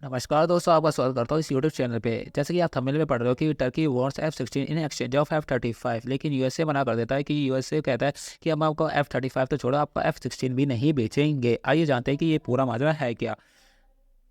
नमस्कार दोस्तों, आपका स्वागत करता हूँ इस यूट्यूब चैनल पे। जैसे कि आप थंबनेल में पढ़ रहे हो कि Turkey wants F-16 in exchange of F-35, लेकिन यूएसए मना कर देता है कि यूएसए कहता है कि हम आपको F-35 तो छोड़ो, आपको F-16 भी नहीं बेचेंगे। आइए जानते हैं कि ये पूरा माजरा है क्या।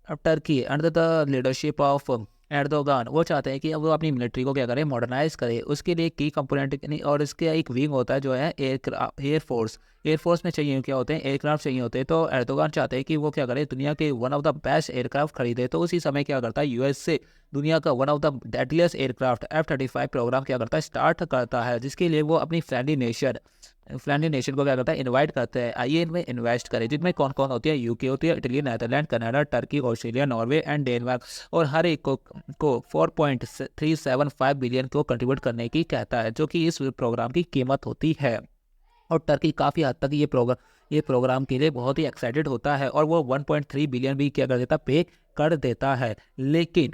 अब Turkey under the leadership of Erdogan वो चाहते हैं कि अब वो अपनी मिलिट्री को क्या करें, मॉडर्नाइज करे। उसके लिए की कंपोनेंट और इसके एक विंग होता है जो है एयरफोर्स। एयरफोर्स में चाहिए क्या होते हैं, एयरक्राफ्ट चाहिए होते हैं। तो एर्दोगान चाहते हैं कि वो क्या करे, दुनिया के one of the best aircraft खरीदे। तो उसी समय क्या करता है, यूएसए दुनिया का one of the deadliest aircraft F-35 program क्या करता है, स्टार्ट करता है, जिसके लिए वो अपनी फ्रेंडली नेशन को क्या करता है, इनवाइट करते हैं, आइए इनमें इन्वेस्ट करें। जिनमें कौन कौन होती है, यूके होती है, Italy, Netherlands, Canada, Turkey, Australia, Norway and Denmark. और हर एक को 4.375 बिलियन को कंट्रीब्यूट करने की कहता है, जो कि इस प्रोग्राम की कीमत होती है। और टर्की काफ़ी हद तक ये प्रोग्राम के लिए बहुत ही एक्साइटेड होता है, और वो 1.3 बिलियन भी क्या कर देता, पे कर देता है। लेकिन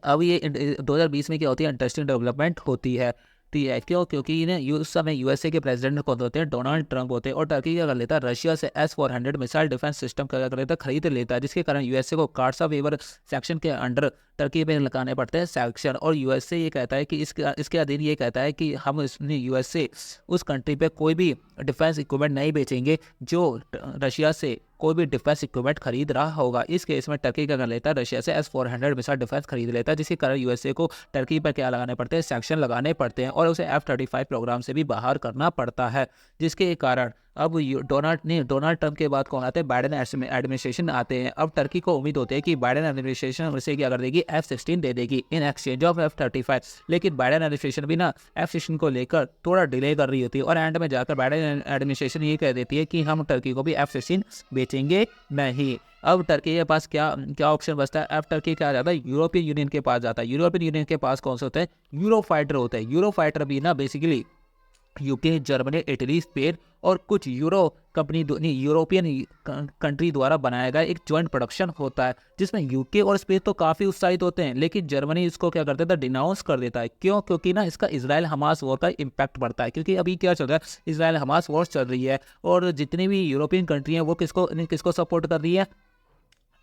अब ये 2020 में क्या होती है, इंटरेस्टिंग डेवलपमेंट होती है। क्यों? क्योंकि उस समय यूएसए के प्रेसिडेंट कौन होते हैं, डोनाल्ड ट्रंप होते हैं। और टर्की क्या कर लेता है, रशिया से S-400 मिसाइल डिफेंस सिस्टम क्या कर लेता है, खरीद लेता है, जिसके कारण यूएसए को कार्ड्स ऑफ वेवर सेक्शन के अंडर टर्की पे लगाने पड़ते हैं सैक्शन। और यूएसए ये कहता है कि इसके अधीन ये कहता है कि हम यूएसए उस कंट्री पे कोई भी डिफेंस इक्विपमेंट नहीं बेचेंगे जो रशिया से कोई भी डिफेंस इक्विपमेंट खरीद रहा होगा। इस केस में टर्की क्या कर लेता है, रशिया से S-400 मिसाइल डिफेंस खरीद लेता है, जिसके कारण यूएसए को टर्की पर क्या लगाने पड़ते हैं, सैक्शन लगाने पड़ते हैं, और उसे F-35 प्रोग्राम से भी बाहर करना पड़ता है। जिसके कारण अब डोनाल्ड ट्रंप के बाद कौन आते हैं, बाइडेन एडमिनिस्ट्रेशन आते हैं। अब टर्की को उम्मीद होती है कि बाइडेन एडमिनिस्ट्रेशन उसे क्या कर देगी, F-16 दे देगी इन एक्सचेंज ऑफ F-35। लेकिन बाइडेन एडमिनिस्ट्रेशन भी ना F-16 को लेकर थोड़ा डिले कर रही होती है, और एंड में जाकर बाइडेन एडमिनिस्ट्रेशन ये कह देती है कि हम टर्की को भी F-16 बेचेंगे नहीं। अब टर्की के पास क्या क्या ऑप्शन बचता है, अब टर्की क्या जाता है, यूरोपियन यूनियन के पास जाता है। यूरोपियन यूनियन के पास कौन से होते हैं, यूरो फाइटर होते हैं। यूरो फाइटर भी ना basically UK, Germany, Italy, Spain और कुछ यूरोपियन कंट्री द्वारा बनाया गया एक जॉइंट प्रोडक्शन होता है, जिसमें यूके और स्पेन तो काफ़ी उत्साहित होते हैं, लेकिन जर्मनी इसको क्या कर देता है, डिनाउंस कर देता है। क्यों? क्योंकि ना इसका इजराइल हमास वॉर का इम्पैक्ट पड़ता है। क्योंकि अभी क्या चल रहा है, इजराइल हमास वॉर चल रही है, और जितनी भी यूरोपियन कंट्री हैं वो किसको किसको सपोर्ट कर रही है,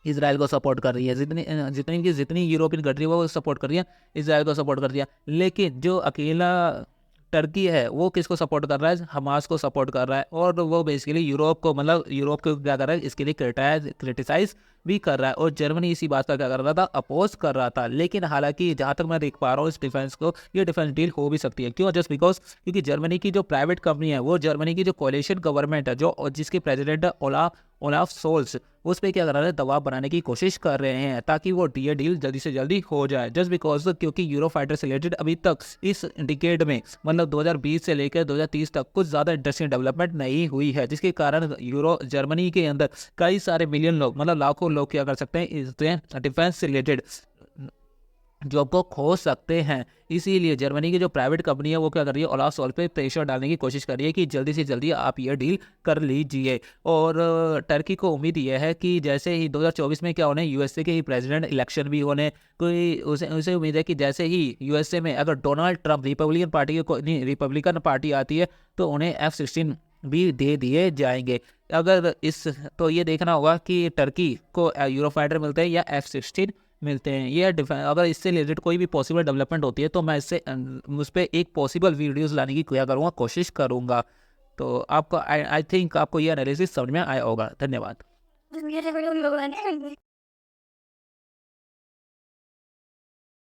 इसराइल को सपोर्ट कर रही है। जितनी यूरोपियन कंट्री वो सपोर्ट कर रही है, इसराइल को सपोर्ट कर रही है। लेकिन जो अकेला टर्की है वो किसको सपोर्ट कर रहा है, हमास को सपोर्ट कर रहा है। और वो बेसिकली यूरोप को क्या कर रहा है, इसके लिए क्रिटिसाइज भी कर रहा है। और जर्मनी इसी बात का क्या कर रहा था, अपोज कर रहा था। लेकिन हालांकि जहाँ तक मैं देख पा रहा हूँ इस डिफेंस को, ये डिफेंस डील हो भी सकती है। क्यों? जस्ट बिकॉज क्योंकि जर्मनी की जो प्राइवेट कंपनी है, वो जर्मनी की जो कोalition गवर्नमेंट है, जो जिसके प्रेसिडेंट है ओलाफ सोल्स, उस पर क्या कर रहे हैं, दबाव बनाने की कोशिश कर रहे हैं, ताकि वो डील जल्दी से जल्दी हो जाए। जस्ट बिकॉज क्योंकि यूरो फाइटर से रिलेटेड अभी तक इस डिकेड में, मतलब 2020 से लेकर 2030 तक कुछ ज़्यादा इंटरेस्टिंग डेवलपमेंट नहीं हुई है, जिसके कारण जर्मनी के अंदर कई सारे मिलियन लोग, मतलब लाखों लोग क्या कर सकते हैं, इस डिफेंस से रिलेटेड जॉब को खो सकते हैं। इसीलिए जर्मनी की जो प्राइवेट कंपनी है वो क्या कर रही है, ओलाफ सोल्स पे प्रेशर डालने की कोशिश कर रही है कि जल्दी से जल्दी आप ये डील कर लीजिए। और टर्की को उम्मीद यह है कि जैसे ही 2024 में क्या होने, यूएसए के ही प्रेसिडेंट इलेक्शन भी होने, कोई उसे उम्मीद है कि जैसे ही यूएसए में अगर डोनाल्ड ट्रंप रिपब्लिकन पार्टी आती है, तो उन्हें F-16 भी दे दिए जाएंगे। अगर इस तो ये देखना होगा कि टर्की को यूरोफाइटर मिलते हैं या F-16 मिलते हैं। ये अगर इससे रिलेटेड कोई भी पॉसिबल डेवलपमेंट होती है, तो मैं उस पर एक पॉसिबल वीडियोस लाने की क्या करूँगा, कोशिश करूँगा। तो आपको आई थिंक आपको ये एनालिसिस समझ में आया होगा। धन्यवाद।